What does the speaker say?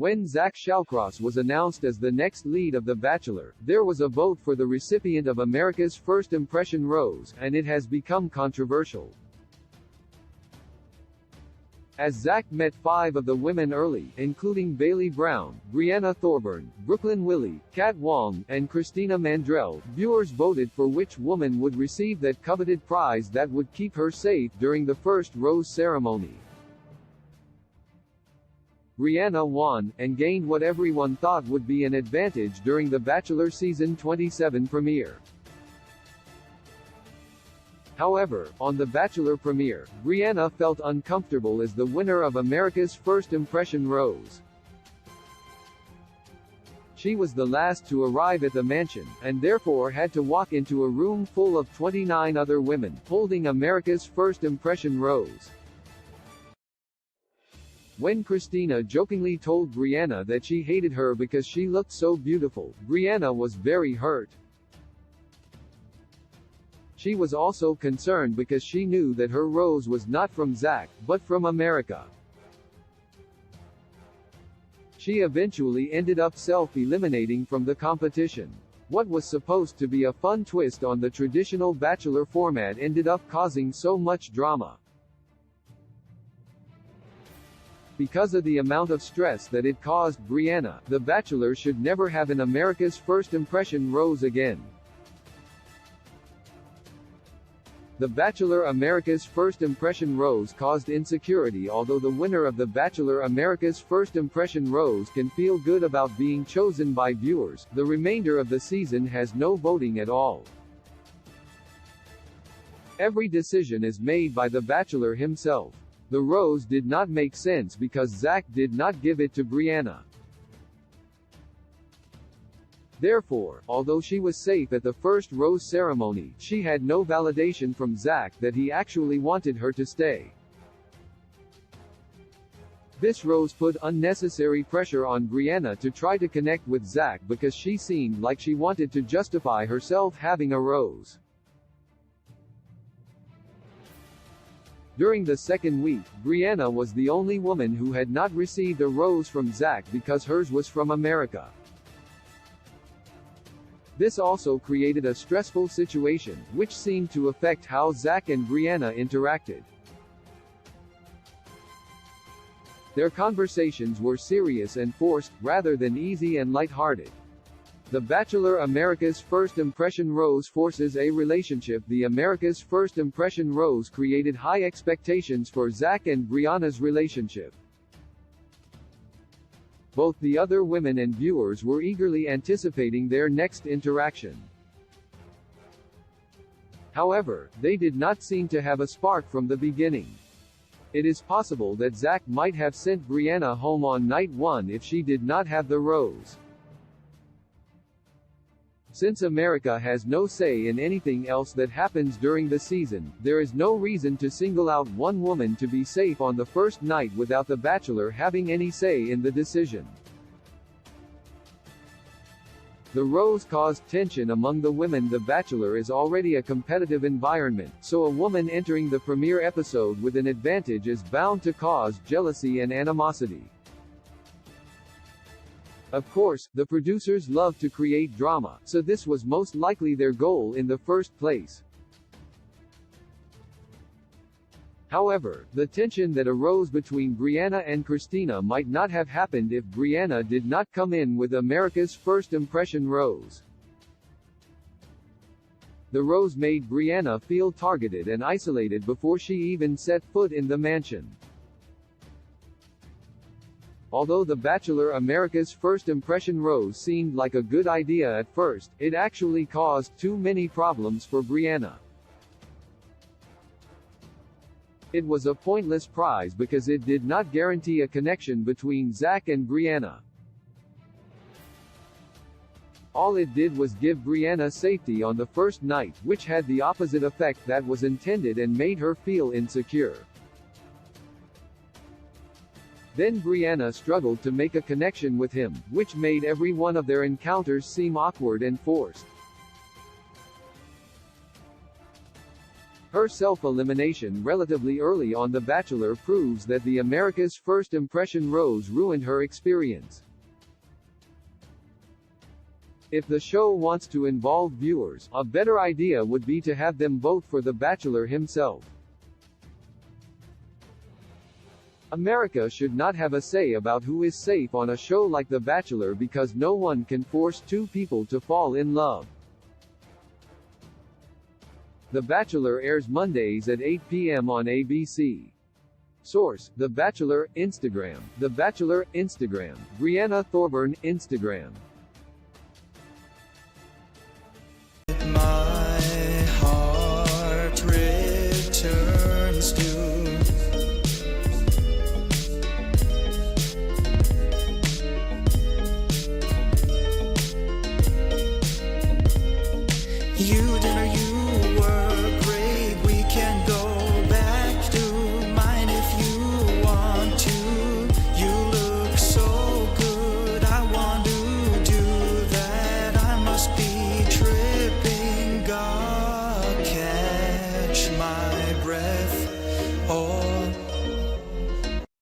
When Zach Shallcross was announced as the next lead of The Bachelor, there was a vote for the recipient of America's First Impression Rose, and it has become controversial. As Zach met 5 of the women early, including Bailey Brown, Brianna Thorburn, Brooklyn Willie, Kat Wong, and Christina Mandrell, viewers voted for which woman would receive that coveted prize that would keep her safe during the first rose ceremony. Brianna won, and gained what everyone thought would be an advantage during the Bachelor Season 27 premiere. However, on the Bachelor premiere, Brianna felt uncomfortable as the winner of America's First Impression Rose. She was the last to arrive at the mansion, and therefore had to walk into a room full of 29 other women, holding America's First Impression Rose. When Christina jokingly told Brianna that she hated her because she looked so beautiful, Brianna was very hurt. She was also concerned because she knew that her rose was not from Zach, but from America. She eventually ended up self-eliminating from the competition. What was supposed to be a fun twist on the traditional Bachelor format ended up causing so much drama. Because of the amount of stress that it caused Brianna, The Bachelor should never have an America's First Impression Rose again. The Bachelor America's First Impression Rose caused insecurity. Although the winner of The Bachelor America's First Impression Rose can feel good about being chosen by viewers, the remainder of the season has no voting at all. Every decision is made by The Bachelor himself. The rose did not make sense because Zach did not give it to Brianna. Therefore, although she was safe at the first rose ceremony, she had no validation from Zach that he actually wanted her to stay. This rose put unnecessary pressure on Brianna to try to connect with Zach because she seemed like she wanted to justify herself having a rose. During the second week, Brianna was the only woman who had not received a rose from Zach because hers was from America. This also created a stressful situation, which seemed to affect how Zach and Brianna interacted. Their conversations were serious and forced, rather than easy and lighthearted. The Bachelor America's First Impression Rose forces a relationship. The America's First Impression Rose created high expectations for Zach and Brianna's relationship. Both the other women and viewers were eagerly anticipating their next interaction. However, they did not seem to have a spark from the beginning. It is possible that Zach might have sent Brianna home on night 1 if she did not have the rose. Since America has no say in anything else that happens during the season, there is no reason to single out one woman to be safe on the first night without The Bachelor having any say in the decision. The rose caused tension among the women. The Bachelor is already a competitive environment, so a woman entering the premiere episode with an advantage is bound to cause jealousy and animosity. Of course, the producers love to create drama, so this was most likely their goal in the first place. However, the tension that arose between Brianna and Christina might not have happened if Brianna did not come in with America's First Impression Rose. The rose made Brianna feel targeted and isolated before she even set foot in the mansion. Although The Bachelor America's First Impression Rose seemed like a good idea at first, it actually caused too many problems for Brianna. It was a pointless prize because it did not guarantee a connection between Zach and Brianna. All it did was give Brianna safety on the first night, which had the opposite effect that was intended and made her feel insecure. Then Brianna struggled to make a connection with him, which made every one of their encounters seem awkward and forced. Her self-elimination relatively early on The Bachelor proves that the America's First Impression rose ruined her experience. If the show wants to involve viewers, a better idea would be to have them vote for The Bachelor himself. America should not have a say about who is safe on a show like The Bachelor because no one can force two people to fall in love. The Bachelor airs Mondays at 8 p.m. on ABC. Source: The Bachelor, Instagram. The Bachelor, Instagram. Brianna Thorburn, Instagram.